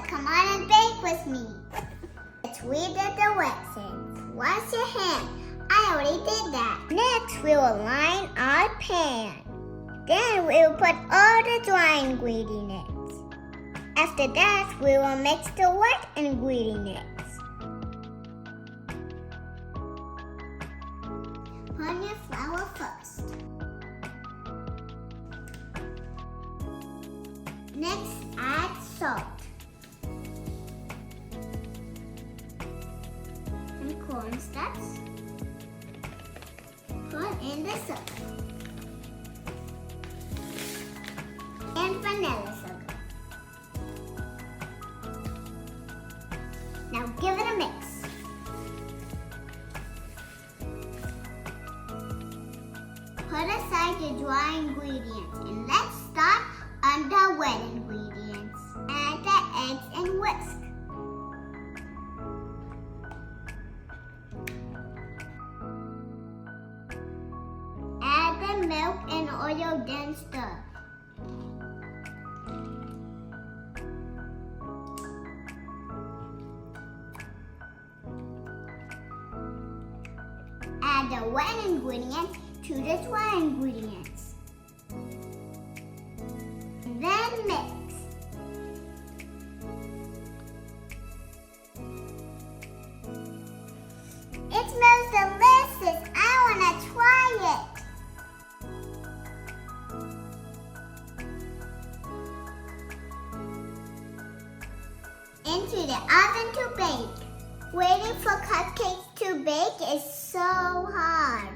come on and bake with me. Let's weed the waxes. Wash your hand. I already did that. Next, we will line our pan. Then we will put all the dry ingredients. After that, we will mix the wet ingredients. Put your flour first. Next, add salt and cornstarch. Put in the sugar and vanilla sugar. Now give it a mix. Put aside the dry ingredients and let's start on the wet ingredients. Add the eggs and whisk. Add the milk and oil, then stir. Add the wet ingredients to the dry ingredients. Then mix. It smells delicious. I want to try it. Into the oven to bake. Waiting for cupcakes to bake is so hard.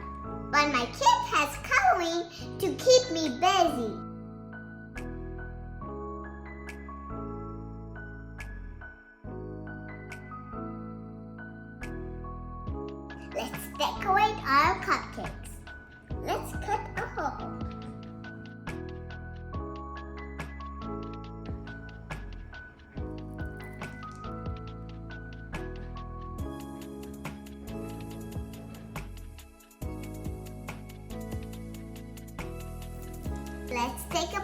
But my kid has coloring to keep me busy. Let's decorate our cupcakes. Let's cut a hole. Let's take a